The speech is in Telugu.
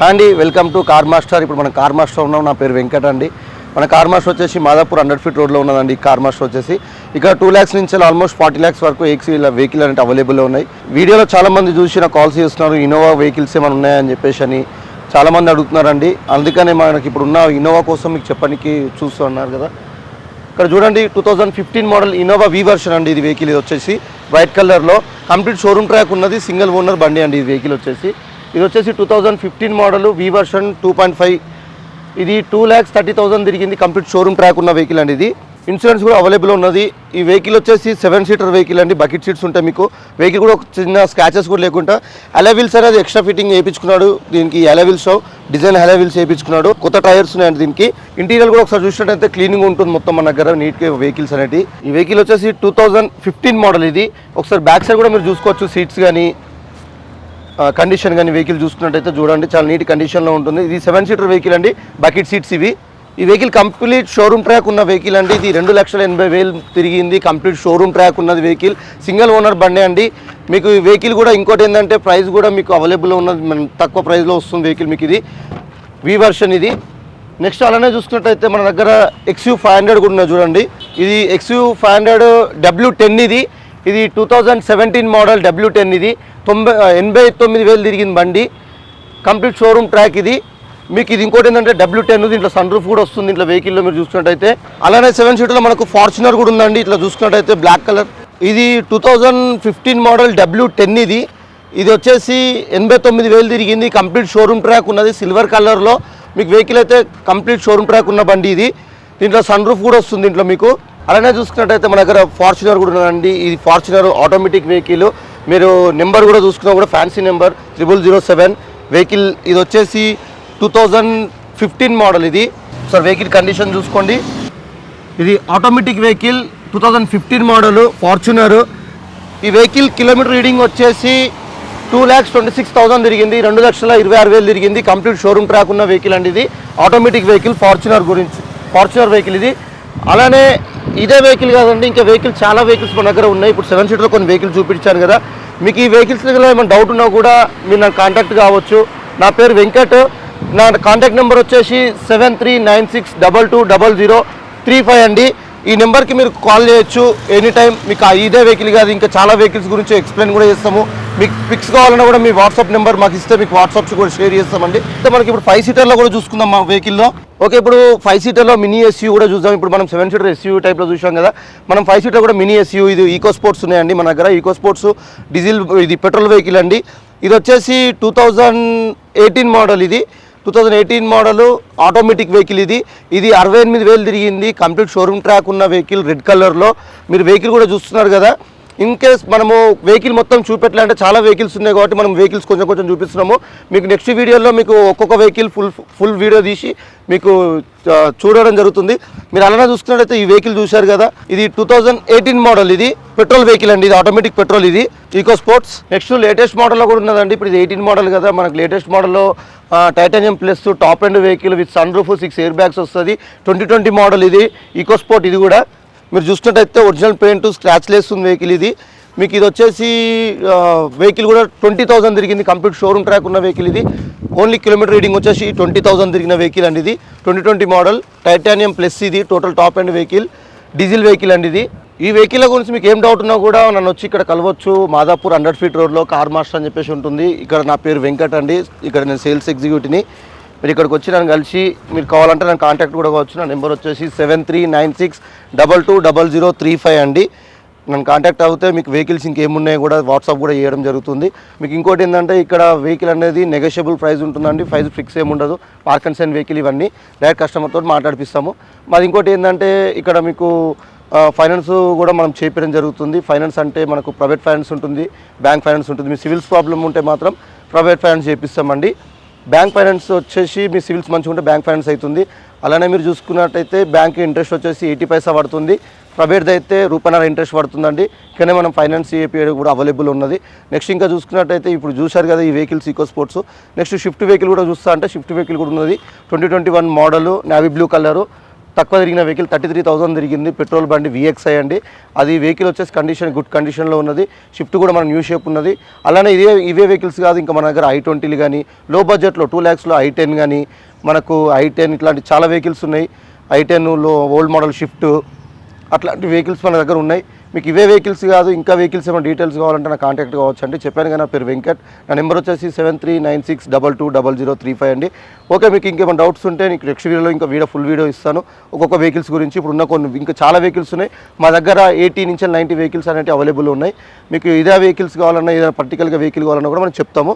హాయ్ అండి, వెల్కమ్ టు కార్ మాస్టర్. ఇప్పుడు మన కార్ మాస్టర్ ఉన్నాం. నా పేరు వెంకట్ అండి. మన కార్ మాస్టర్ వచ్చేసి మాదాపూర్ 100 ఫీట్ రోడ్లో ఉన్నదండి. కార్ మాస్టర్ వచ్చేసి ఇక్కడ 2 lakhs నుంచి ఆల్మోస్ట్ 40 lakhs వరకు వెహికల్ అంటే అవైలబుల్లో ఉన్నాయి. వీడియోలో చాలా మంది చూసి నాకు కాల్స్ చేస్తున్నారు, ఇన్నోవా వెహికల్స్ ఏమైనా ఉన్నాయని చెప్పేసి అని చాలామంది అడుగుతున్నారండి. అందుకనే మనకి ఇప్పుడు ఉన్న ఇన్నోవా కోసం మీకు చెప్పడానికి చూస్తున్నారు కదా. ఇక్కడ చూడండి, 2015 మోడల్ ఇన్నోవా వి వర్షన్ అండి. ఇది వెహికల్ ఇది వచ్చేసి వైట్ కలర్లో కంప్లీట్ షోరూమ్ ట్రాక్ ఉన్నది, సింగిల్ ఓనర్ బండి అండి. ఈ వెహికల్ వచ్చేసి 2015 మోడల్ వి వర్షన్ 2.5. ఇది 2,30,000 తిరిగింది. కంప్లీట్ షోరూమ్ ట్రాక్ ఉన్న వెహికల్ అండి. ఇది ఇన్సూరెన్స్ కూడా అవైలబుల్ ఉన్నది. ఈ వెహికల్ వచ్చేసి 7 సీటర్ వెహికల్ అండి. బకెట్ సీట్స్ ఉంటాయి మీకు. వెహికల్ కూడా ఒక చిన్న స్క్రాచెస్ కూడా లేకుండా అలవీల్స్ అనేది ఎక్స్ట్రా ఫిట్టింగ్ వేయించుకున్నాడు. దీనికి అలవీల్స్ డిజైన్ అలవీల్స్ వేయించుకున్నాడు. కొత్త టైర్స్ ఉన్నాయండి దీనికి. ఇంటీరియర్ కూడా ఒకసారి చూసినట్టయితే క్లీనింగ్ ఉంటుంది మొత్తం మన దగ్గర నీట్గా వెహికల్స్ అనేవి. ఈ వెహికల్ వచ్చేసి 2015 మోడల్. ఇది ఒకసారి బ్యాక్ సైడ్ కూడా మీరు చూసుకోవచ్చు. సీట్స్ కానీ కండిషన్ కానీ వెహికల్ చూసుకున్నట్టయితే చూడండి, చాలా నీట్ కండిషన్లో ఉంటుంది. ఇది 7 సీటర్ వెహికల్ అండి. బకెట్ సీట్స్ ఇవి. ఈ వెహికల్ కంప్లీట్ షోరూమ్ ట్రాక్ ఉన్న వెహికల్ అండి. ఇది 2,80,000 తిరిగింది. కంప్లీట్ షోరూమ్ ట్రాక్ ఉన్నది వెహికల్. సింగిల్ ఓనర్ బండి అండి. మీకు ఈ వెహికల్ కూడా ఇంకోటి ఏంటంటే ప్రైస్ కూడా మీకు అవైలబుల్ ఉన్నది, తక్కువ ప్రైస్లో వస్తుంది వెహికల్ మీకు. ఇది వి వర్షన్ ఇది. నెక్స్ట్ అలానే చూసుకున్నట్టయితే మన దగ్గర XU500 కూడా ఉన్నది చూడండి. ఇది XU500 W10 ఇది. ఇది 2017 మోడల్ W10 ఇది. 89,000 తిరిగింది బండి. కంప్లీట్ షోరూమ్ ట్రాక్ ఇది మీకు. ఇది ఇంకోటి ఏంటంటే W10, దీంట్లో సన్ రూఫ్ కూడా వస్తుంది ఇంట్లో వెహికల్లో మీరు చూసుకున్నట్టయితే. అలానే 7 సీటర్లో మనకు ఫార్చునర్ కూడా ఉందండి. ఇట్లా చూసుకున్నట్టయితే బ్లాక్ కలర్. ఇది 2015 మోడల్ W10 ఇది. ఇది వచ్చేసి 89,000 తిరిగింది. కంప్లీట్ షోరూమ్ ట్రాక్ ఉన్నది. సిల్వర్ కలర్లో మీకు వెహికల్ అయితే కంప్లీట్ షోరూమ్ ట్రాక్ ఉన్న బండి ఇది. దీంట్లో సన్ రూఫ్ కూడా వస్తుంది దీంట్లో మీకు. అలానే చూసుకున్నట్టయితే మన దగ్గర ఫార్చునర్ కూడా ఉన్నదండి. ఇది ఫార్చునర్ ఆటోమేటిక్ వెహికల్. మీరు నెంబర్ కూడా చూసుకున్నా కూడా ఫ్యాన్సీ నెంబర్ 0007 వెహికల్. ఇది వచ్చేసి 2015 మోడల్ ఇది. సార్ వెహికల్ కండిషన్ చూసుకోండి. ఇది ఆటోమేటిక్ వెహికల్ 2015 మోడల్ ఫార్చునర్. ఈ వెహికల్ కిలోమీటర్ రీడింగ్ వచ్చేసి 2,26,000 తిరిగింది. 2,26,000 తిరిగింది. కంప్లీట్ షోరూమ్ ట్రాక్ ఉన్న వెహికల్ అండి. ఇది ఆటోమేటిక్ వెహికల్ ఫార్చునర్ వెహికల్ ఇది. అలానే ఇదే వెహికల్ కాదండి, ఇంకా వెహికల్ చాలా వెహికల్స్ మన దగ్గర ఉన్నాయి. ఇప్పుడు 7 సీటర్లో కొన్ని వెహికల్స్ చూపించాను కదా. మీకు ఈ వెహికల్స్ దగ్గర ఏమైనా డౌట్ ఉన్నా కూడా మీరు నాకు కాంటాక్ట్ కావచ్చు. నా పేరు వెంకట్. నా కాంటాక్ట్ నెంబర్ వచ్చేసి 7396220035 అండి. ఈ నెంబర్కి మీరు కాల్ చేయొచ్చు ఎనీ టైం. మీకు ఇదే వెహికల్ కాదు, ఇంకా చాలా వెహికల్స్ గురించి ఎక్స్ప్లెయిన్ కూడా చేస్తాము. మీకు పిక్స్ కావాలన్నా కూడా మీ వాట్సాప్ నెంబర్ మాకు ఇస్తే మీకు వాట్సాప్స్ కూడా షేర్ చేస్తామండి. మనకి ఇప్పుడు 5 సీటర్లో కూడా చూసుకుందాం మా వెహికల్లో. ఓకే, ఇప్పుడు 5 సీటర్లో మినీ SUV కూడా చూద్దాం. ఇప్పుడు మనం 7 సీటర్ SUV టైప్లో చూసాం కదా. మనం 5 సీటర్ కూడా మినీ SUV. ఇది ఈకో స్పోర్ట్స్ ఉన్నాయండి మన దగ్గర. ఈకో స్పోర్ట్స్ డీజిల్, ఇది పెట్రోల్ వెహికల్ అండి. ఇది వచ్చేసి 2018 మోడల్. ఇది 2018 మోడల్ ఆటోమేటిక్ వెహికల్. ఇది 68,000 తిరిగింది. కంప్లీట్ షోరూమ్ ట్రాక్ ఉన్న వెహికల్ రెడ్ కలర్లో. మీరు వెహికల్ కూడా చూస్తున్నారు కదా. ఇన్ కేస్ మనము వెహికల్ మొత్తం చూపెట్టాలంటే చాలా వెహికల్స్ ఉన్నాయి కాబట్టి మనం వెహికల్స్ కొంచెం చూపిస్తున్నాము. మీకు నెక్స్ట్ వీడియోలో మీకు ఒక్కొక్క వెహికల్ ఫుల్ వీడియో తీసి మీకు చూడడం జరుగుతుంది. మీరు అలానే చూసుకున్నట్టయితే ఈ వెహికల్ చూశారు కదా. ఇది 2018 మోడల్. ఇది పెట్రోల్ వెహికల్ అండి. ఇది ఆటోమేటిక్ పెట్రోల్. ఇది ఈకో స్పోర్ట్స్. నెక్స్ట్ లేటెస్ట్ మోడల్లో కూడా ఉన్నదండి. ఇప్పుడు ఇది 18 మోడల్ కదా. మనకు లేటెస్ట్ మోడల్లో titanium plus top end vehicle with sunroof 6 air bags వస్తుంది. 2020 మోడల్. ఇది ఈకో స్పోర్ట్. ఇది కూడా మీరు చూసినట్టయితే ఒరిజినల్ పెయింట్ స్క్రాచ్ లేస్తుంది వెహికల్. ఇది మీకు ఇది వచ్చేసి వెహికల్ కూడా 20,000 తిరిగింది. కంప్లీట్ షోరూమ్ ట్రాక్ ఉన్న వెహికల్. ఇది ఓన్లీ కిలోమీటర్ రీడింగ్ వచ్చేసి 20,000 తిరిగిన వెహికల్ అండి. ఇది 2020 మోడల్ టైటానియం ప్లస్. ఇది total top end vehicle, diesel vehicle అండి. ఇది ఈ వెహికల్ గురించి మీకు ఏం డౌట్ ఉన్నా కూడా నన్ను వచ్చి ఇక్కడ కలవచ్చు. మాదాపూర్ 100 ఫీట్ రోడ్లో కార్ మాస్టర్ అని చెప్పేసి ఉంటుంది. ఇక్కడ నా పేరు వెంకట్ అండి. ఇక్కడ నేను సేల్స్ ఎగ్జిక్యూటివ్ని. మీరు ఇక్కడికి వచ్చి నన్ను కలిసి మీరు కావాలంటే నన్ను కాంటాక్ట్ కూడా కావచ్చు. నా నెంబర్ వచ్చేసి 7396220035 అండి. నన్ను కాంటాక్ట్ అవుతే మీకు వెహికల్స్ ఇంకేమున్నాయో కూడా వాట్సాప్ కూడా చేయడం జరుగుతుంది. మీకు ఇంకోటి ఏంటంటే ఇక్కడ వెహికల్ అనేది నెగోషియబుల్ ప్రైస్ ఉంటుందండి. ప్రైస్ ఫిక్స్ ఏమి ఉండదు. పార్క్ అండ్ సెండ్ వెహికల్ ఇవన్నీ డైరెక్ట్ కస్టమర్తో మాట్లాడిపిస్తాము. మాది ఇంకోటి ఏంటంటే ఇక్కడ మీకు ఫైనాన్స్ కూడా మనం చేయించడం జరుగుతుంది. ఫైనాన్స్ అంటే మనకు ప్రైవేట్ ఫైనాన్స్ ఉంటుంది, బ్యాంక్ ఫైనాన్స్ ఉంటుంది. మీ సివిల్స్ ప్రాబ్లం ఉంటే మాత్రం ప్రైవేట్ ఫైనాన్స్ చేపిస్తామండి. బ్యాంక్ ఫైనాన్స్ వచ్చేసి మీ సివిల్స్ మంచిగా ఉంటే బ్యాంక్ ఫైనాన్స్ అవుతుంది. అలానే మీరు చూసుకున్నట్టయితే బ్యాంక్ ఇంట్రెస్ట్ వచ్చేసి 80 పైసా పడుతుంది. ప్రైవేట్ది అయితే రూపాయన్నర ఇంట్రెస్ట్ పడుతుందండి. కానీ మనం ఫైనాన్స్ ఏపీ కూడా అవైలబుల్ ఉన్నది. నెక్స్ట్ ఇంకా చూసుకున్నట్టయితే ఇప్పుడు చూశారు కదా ఈ vehicles eco sports. Next shift vehicle కూడా చూస్తా అంటే షిఫ్ట్ వెహికల్ కూడా ఉన్నది. 2021 మోడల్ నేవీ బ్లూ కలరు. తక్కువ తిరిగిన వెహికల్ 33,000 తిరిగింది, పెట్రోల్ బండి VXI అండి. అది వెహికల్ వచ్చేసి కండిషన్ గుడ్ కండిషన్లో ఉన్నది. షిఫ్ట్ కూడా మన న్యూ షేప్ ఉన్నది. అలానే ఇవే వెహికల్స్ కాదు, ఇంకా మన దగ్గర i20లు కానీ లో బడ్జెట్లో 2 lakhsలో i10 కానీ మనకు i10 ఇట్లాంటి చాలా వెహికల్స్ ఉన్నాయి. i10లో ఓల్డ్ మోడల్ షిఫ్ట్ అట్లాంటి వెహికల్స్ మన దగ్గర ఉన్నాయి. మీకు ఇవే వెహికల్స్ కాదు, ఇంకా వెహికల్స్ ఏమైనా డీటెయిల్స్ కావాలంటే నా కాంటాక్ట్ కావచ్చు అండి. చెప్పాను కదా, నా పేరు వెంకట్, నా నెంబర్ వచ్చేసి 7396220035 అండి. ఓకే, మీకు ఇంకేమైనా డౌట్స్ ఉంటే నీకు నెక్స్ట్ వీడియోలో ఇంకా ఫుల్ వీడియో ఇస్తాను ఒక్కొక్క వెహికల్స్ గురించి. ఇప్పుడు ఉన్న కొన్ని ఇంకా చాలా వెహికల్స్ ఉన్నాయి మా దగ్గర. 80 నుంచి 90 వెహికల్స్ అనేవి అవైలబుల్ ఉన్నాయి. మీకు ఇదే వెహికల్స్ కావాలన్నా, ఏదైనా పర్టికులర్గా వెహికల్ కావాలన్నా కూడా మనం చెప్తాము.